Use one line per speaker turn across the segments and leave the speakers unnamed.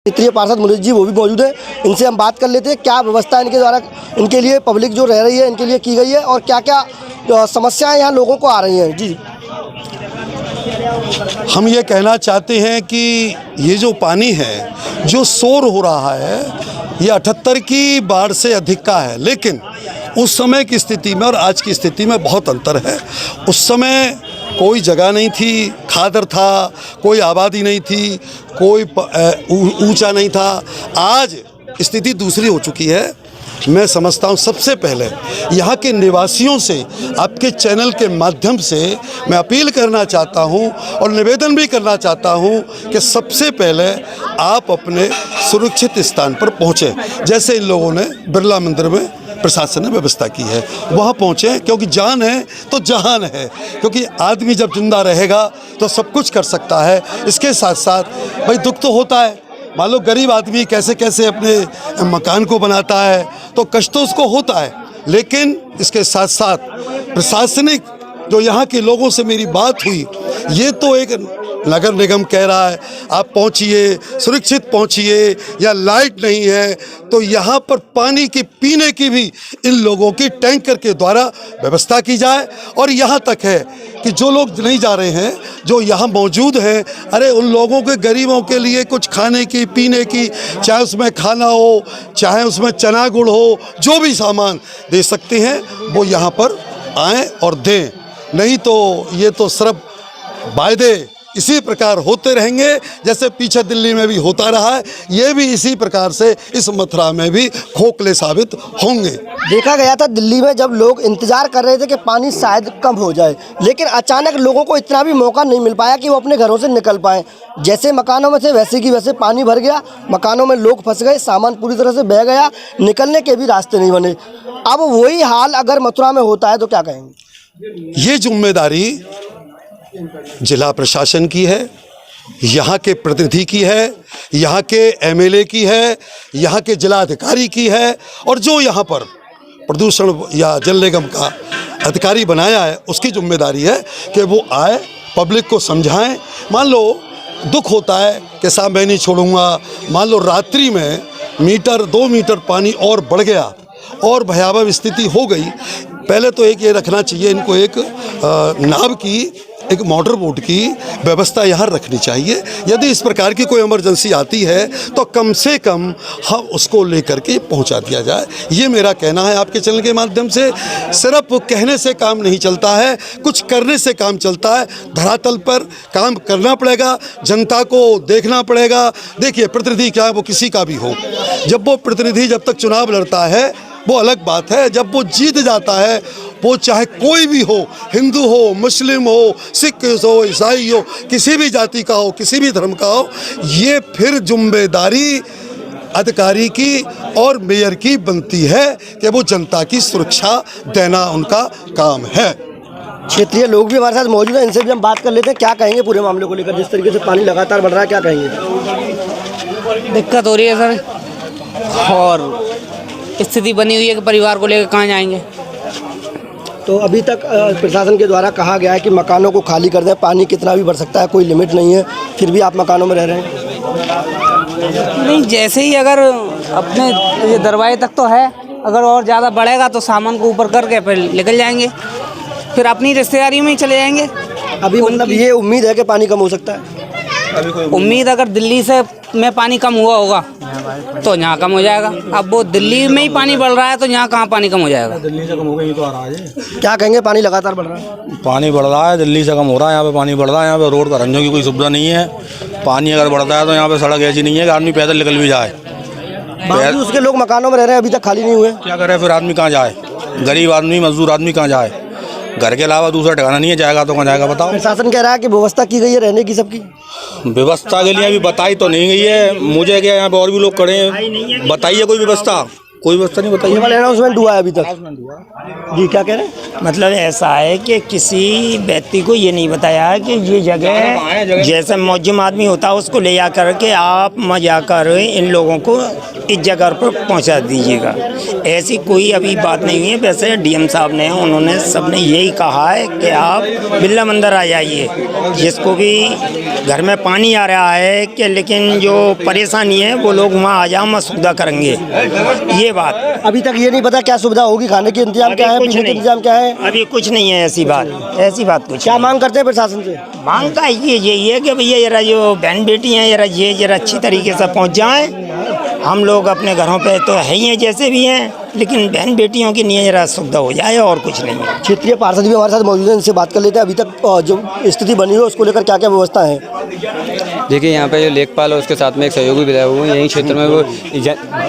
क्षेत्रीय पार्षद मुनीष जी वो भी मौजूद है, इनसे हम बात कर लेते हैं क्या व्यवस्था इनके द्वारा इनके लिए पब्लिक जो रह रही है इनके लिए की गई है और क्या क्या समस्याएं यहाँ लोगों को आ रही हैं। जी,
हम ये कहना चाहते हैं कि ये जो पानी है जो शोर हो रहा है ये 78 की बाढ़ से अधिक का है, लेकिन उस समय की स्थिति में और आज की स्थिति में बहुत अंतर है। उस समय कोई जगह नहीं थी, खादर था, कोई आबादी नहीं थी, कोई ऊंचा नहीं था। आज स्थिति दूसरी हो चुकी है। मैं समझता हूँ सबसे पहले यहाँ के निवासियों से आपके चैनल के माध्यम से मैं अपील करना चाहता हूँ और निवेदन भी करना चाहता हूँ कि सबसे पहले आप अपने सुरक्षित स्थान पर पहुँचें। जैसे इन लोगों ने बिरला मंदिर में प्रशासन ने व्यवस्था की है वहाँ पहुँचें, क्योंकि जान है तो जहान है, क्योंकि आदमी जब जिंदा रहेगा तो सब कुछ कर सकता है। इसके साथ साथ भाई दुख तो होता है, मान लो गरीब आदमी कैसे कैसे अपने मकान को बनाता है तो कष्ट तो उसको होता है, लेकिन इसके साथ साथ प्रशासनिक जो यहाँ के लोगों से मेरी बात हुई, ये तो एक नगर निगम कह रहा है आप पहुँचिए, सुरक्षित पहुँचिए, या लाइट नहीं है तो यहाँ पर पानी की पीने की भी इन लोगों की टैंकर के द्वारा व्यवस्था की जाए। और यहाँ तक है कि जो लोग नहीं जा रहे हैं, जो यहाँ मौजूद हैं, अरे उन लोगों के गरीबों के लिए कुछ खाने की पीने की, चाहे उसमें खाना हो, चाहे उसमें चना गुड़ हो, जो भी सामान दे सकते हैं वो यहाँ पर आएँ और दें। नहीं तो ये तो सिर्फ वायदे इसी प्रकार होते रहेंगे जैसे पीछे दिल्ली में भी होता रहा है, ये भी इसी प्रकार से इस मथुरा में भी खोखले साबित होंगे।
देखा गया था दिल्ली में जब लोग इंतजार कर रहे थे कि पानी शायद कम हो जाए, लेकिन अचानक लोगों को इतना भी मौका नहीं मिल पाया कि वो अपने घरों से निकल पाएँ। जैसे मकानों में थे वैसे की वैसे पानी भर गया, मकानों में लोग फंस गए, सामान पूरी तरह से बह गया, निकलने के भी रास्ते नहीं बने। अब वही हाल अगर मथुरा में होता है तो क्या कहेंगे?
ये जिम्मेदारी जिला प्रशासन की है, यहाँ के प्रतिनिधि की है, यहाँ के एमएलए की है, यहाँ के जिला अधिकारी की है, और जो यहाँ पर प्रदूषण या जल निगम का अधिकारी बनाया है उसकी जिम्मेदारी है कि वो आए, पब्लिक को समझाएं। मान लो दुख होता है कि साहब मैं नहीं छोड़ूंगा, मान लो रात्रि में मीटर 2 मीटर पानी और बढ़ गया और भयावह स्थिति हो गई, पहले तो एक ये रखना चाहिए इनको, एक नाव की, एक मोटर बोट की व्यवस्था यहाँ रखनी चाहिए। यदि इस प्रकार की कोई इमरजेंसी आती है तो कम से कम हम उसको लेकर के पहुँचा दिया जाए। ये मेरा कहना है आपके चैनल के माध्यम से। सिर्फ कहने से काम नहीं चलता है, कुछ करने से काम चलता है। धरातल पर काम करना पड़ेगा, जनता को देखना पड़ेगा। देखिए प्रतिनिधि क्या है, वो किसी का भी हो, जब वो प्रतिनिधि जब तक चुनाव लड़ता है वो अलग बात है, जब वो जीत जाता है, वो चाहे कोई भी हो, हिंदू हो, मुस्लिम हो, सिख हो, ईसाई हो, किसी भी जाति का हो, किसी भी धर्म का हो, ये फिर जिम्मेदारी अधिकारी की और मेयर की बनती है कि वो जनता की सुरक्षा देना उनका काम है।
क्षेत्रीय लोग भी हमारे साथ मौजूद हैं, इनसे भी हम बात कर लेते हैं। क्या कहेंगे पूरे मामले को लेकर, जिस तरीके से पानी लगातार बढ़ रहा है, क्या कहेंगे?
दिक्कत हो रही है सर, और स्थिति बनी हुई है कि परिवार को लेकर कहाँ जाएंगे।
तो अभी तक प्रशासन के द्वारा कहा गया है कि मकानों को खाली कर दें, पानी कितना भी बढ़ सकता है, कोई लिमिट नहीं है, फिर भी आप मकानों में रह रहे हैं?
नहीं, जैसे ही अगर अपने ये दरवाजे तक तो है, अगर और ज़्यादा बढ़ेगा तो सामान को ऊपर करके फिर निकल जाएंगे, फिर अपनी रिश्तेदारी में ही चले जाएंगे।
अभी मतलब ये उम्मीद है कि पानी कम हो सकता है?
उम्मीद अगर दिल्ली से में पानी कम हुआ होगा तो यहाँ कम हो जाएगा। अब वो दिल्ली में ही पानी बढ़ रहा है तो यहाँ कहाँ पानी कम हो जाएगा?
दिल्ली से कम हो गई तो आ रहा है।
क्या कहेंगे, पानी लगातार बढ़ रहा है?
पानी बढ़ रहा है, दिल्ली से कम हो रहा है, यहाँ पे पानी बढ़ रहा है। यहाँ पे रोड का रंजों की कोई सुविधा नहीं है। पानी अगर बढ़ता है तो यहाँ पे सड़क ऐसी नहीं है कि आदमी पैदल निकल भी जाए।
उसके लोग मकानों में रह रहे हैं, अभी तक खाली नहीं हुए।
क्या करे फिर आदमी, कहाँ जाए? गरीब आदमी, मजदूर आदमी कहाँ जाए? घर के अलावा दूसरा ठिकाना नहीं है, जाएगा तो कहाँ जाएगा बताओ?
प्रशासन कह रहा है कि व्यवस्था की गई है रहने की, सबकी
व्यवस्था के लिए अभी बताई तो नहीं गई है मुझे, क्या यहाँ पे और भी लोग खड़े हैं, बताइए कोई व्यवस्था? कोई व्यवस्था नहीं बताइए।
अनाउंसमेंट हुआ है अभी तक? जी, क्या कह रहे हैं?
मतलब ऐसा है कि किसी व्यक्ति को ये नहीं बताया है कि ये जगह जैसे मौजूद आदमी होता है उसको ले जा कर के आप मजा कर इन लोगों को इस जगह पर पहुंचा दीजिएगा। ऐसी कोई अभी बात नहीं हुई है। वैसे डीएम साहब ने, उन्होंने सबने यही कहा है कि आप बिरला मंदिर आ जाइए, जिसको भी घर में पानी आ रहा है कि, लेकिन जो परेशानी है वो लोग वहाँ आ जाओ, मैं सुविधा करेंगे। ये बात
अभी तक ये नहीं पता क्या सुविधा होगी, खाने के इंतजाम क्या है,
कुछ
पीने के
नहीं।
इंतजाम क्या है,
अभी कुछ नहीं है। ऐसी बात कुछ
क्या मांग करते हैं प्रशासन से?
मांग का यही है कि भैया जरा जो बहन बेटी हैं जरा अच्छी तरीके से पहुंच जाएं। हम लोग अपने घरों पे तो है ही हैं जैसे भी हैं, लेकिन बहन बेटियों की लिए जरा सुविधा हो जाए और कुछ नहीं है।
क्षेत्रीय पार्षद भी हमारे साथ मौजूद हैं, इनसे बात कर लेते हैं। अभी तक जो स्थिति बनी हुई है उसको लेकर क्या क्या व्यवस्था है?
देखिए, यहाँ पे जो लेखपाल है उसके साथ में एक सहयोगी विधायक हुए यही क्षेत्र में वो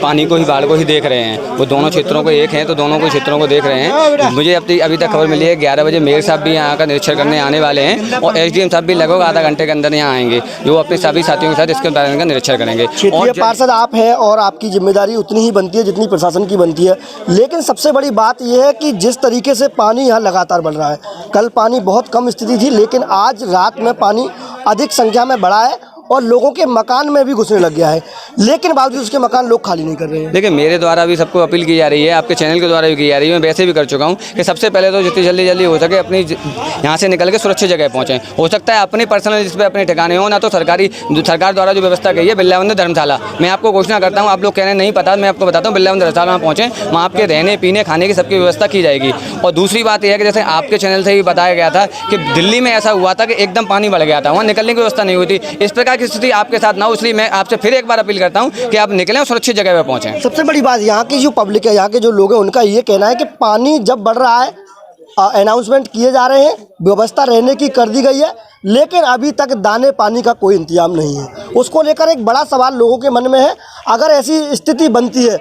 पानी को ही, बाढ़ को ही देख रहे हैं। वो दोनों क्षेत्रों को एक हैं तो दोनों को क्षेत्रों को देख रहे हैं। मुझे अभी तक खबर मिली है 11 बजे मेयर साहब भी यहाँ का निरीक्षण करने आने वाले हैं और एसडीएम साहब भी लगभग आधा घंटे के अंदर यहाँ आएंगे, जो अपने सभी साथियों के साथ इसके बारे में निरीक्षण करेंगे।
क्षेत्रीय पार्षद आप हैं और आपकी जिम्मेदारी उतनी ही बनती है जितनी प्रशासन की बनती है, लेकिन सबसे बड़ी बात यह है कि जिस तरीके से पानी यहाँ लगातार बढ़ रहा है, कल पानी बहुत कम स्थिति थी, लेकिन आज रात में पानी अधिक संख्या में बढ़ा है और लोगों के मकान में भी घुसने लग गया है, लेकिन बावजूद उसके मकान लोग खाली नहीं कर रहे हैं।
देखिए, मेरे द्वारा भी सबको अपील की जा रही है, आपके चैनल के द्वारा भी की जा रही है, मैं वैसे भी कर चुका हूँ कि सबसे पहले तो जितनी जल्दी हो सके अपनी यहाँ से निकल के सुरक्षित जगह पहुँचें। हो सकता है अपने पर्सनल जिस पे अपने ठिकाने हो, ना तो सरकार द्वारा जो व्यवस्था की है बिरला मंदिर धर्मशाला, मैं आपको घोषणा करता हूँ, आप लोग कह रहे हैं नहीं पता, मैं आपको बताता हूँ बिरला मंदिर धर्मशाला में पहुँचें, वहाँ आपके रहने पीने खाने की सबकी व्यवस्था की जाएगी। और दूसरी बात यह है कि जैसे आपके चैनल से भी बताया गया था कि दिल्ली में ऐसा हुआ था कि एकदम पानी बढ़ गया था, वहाँ निकलने की व्यवस्था नहीं हुई थी। इस प्रकार की स्थिति आपके साथ ना हो, इसलिए मैं आपसे फिर एक बार अपील करता हूं कि आप निकलें और सुरक्षित जगह पर पहुंचें।
सबसे बड़ी बात यहाँ की जो पब्लिक है, यहाँ के जो लोग हैं, उनका ये कहना है कि पानी जब बढ़ रहा है, अनाउंसमेंट किए जा रहे हैं, व्यवस्था रहने की कर दी गई है, लेकिन अभी तक दाने पानी का कोई इंतजाम नहीं है। उसको लेकर एक बड़ा सवाल लोगों के मन में है। अगर ऐसी स्थिति बनती है,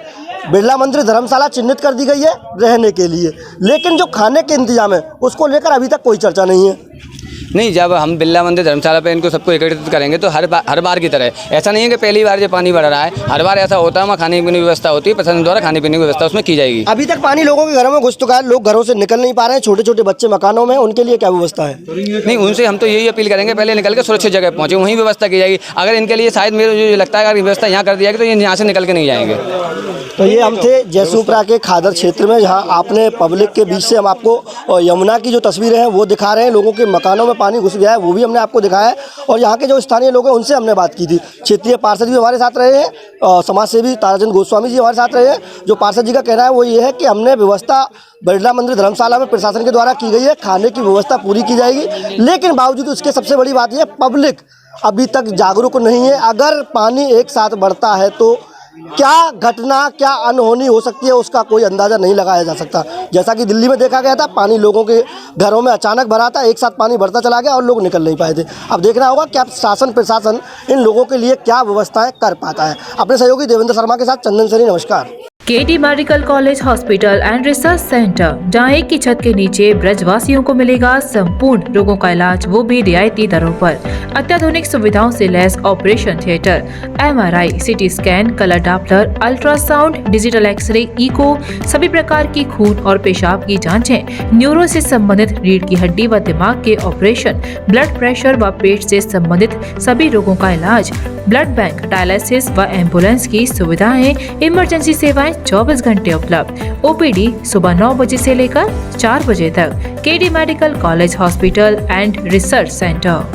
बिरला मंदिर धर्मशाला चिन्हित कर दी गई है रहने के लिए, लेकिन जो खाने के इंतजाम है उसको लेकर अभी तक कोई चर्चा नहीं है।
नहीं, जब हम बिरला मंदिर धर्मशाला पे इनको सबको एकत्रित करेंगे तो हर बार की तरह, ऐसा नहीं है कि पहली बार जब पानी बढ़ रहा है, हर बार ऐसा होता है, वहाँ खाने पीने की व्यवस्था होती है, प्रशासन द्वारा खाने पीने की व्यवस्था उसमें की जाएगी।
अभी तक पानी लोगों के घरों में घुस चुका है, लोग घरों से निकल नहीं पा रहे हैं, छोटे छोटे बच्चे मकानों में, उनके लिए क्या व्यवस्था है?
नहीं, उनसे हम तो यही अपील करेंगे पहले निकल के सुरक्षित जगह पहुँचे, वहीं व्यवस्था की जाएगी। अगर इनके लिए शायद मेरे जो लगता है अगर व्यवस्था यहाँ कर दी जाएगी तो ये यहाँ से निकल के नहीं जाएंगे।
तो ये हम थे जयसूपरा के खादर क्षेत्र में, जहाँ आपने पब्लिक के बीच से हम आपको यमुना की जो तस्वीरें हैं वो दिखा रहे हैं। लोगों के मकानों में पानी घुस गया है, वो भी हमने आपको दिखाया है, और यहाँ के जो स्थानीय लोग हैं उनसे हमने बात की थी। क्षेत्रीय पार्षद भी हमारे साथ रहे हैं, समाज सेवी ताराचंद गोस्वामी जी हमारे साथ रहे हैं। जो पार्षद जी का कहना है वो ये है कि हमने व्यवस्था बिरला मंदिर धर्मशाला में प्रशासन के द्वारा की गई है, खाने की व्यवस्था पूरी की जाएगी, लेकिन बावजूद उसके सबसे बड़ी बात यह पब्लिक अभी तक जागरूक नहीं है। अगर पानी एक साथ बढ़ता है तो क्या घटना, क्या अनहोनी हो सकती है, उसका कोई अंदाज़ा नहीं लगाया जा सकता। जैसा कि दिल्ली में देखा गया था, पानी लोगों के घरों में अचानक भरा था, एक साथ पानी बढ़ता चला गया और लोग निकल नहीं पाए थे। अब देखना होगा क्या शासन प्रशासन इन लोगों के लिए क्या व्यवस्थाएं कर पाता है। अपने सहयोगी देवेंद्र शर्मा के साथ चंदन सरी, नमस्कार।
KD medical college hospital and research centre, जहां एक की छत के नीचे ब्रजवासियों को मिलेगा संपूर्ण रोगों का इलाज, वो भी रियायती दरों पर। अत्याधुनिक सुविधाओं से लैस operation theatre, MRI, CT scan, colour Doppler, ultrasound, digital x ray, echo, सभी प्रकार की खून और पेशाब की जांचें, न्यूरो से संबंधित रीढ़ की हड्डी व दिमाग के ऑपरेशन, ब्लड प्रेशर व पेट से संबंधित सभी रोगों का इलाज, ब्लड बैंक, डायलिसिस व एम्बुलेंस की सुविधाएं, इमरजेंसी सेवाएं 24 घंटे उपलब्ध। OPD सुबह 9 बजे से लेकर 4 बजे तक। KD medical college hospital and research centre.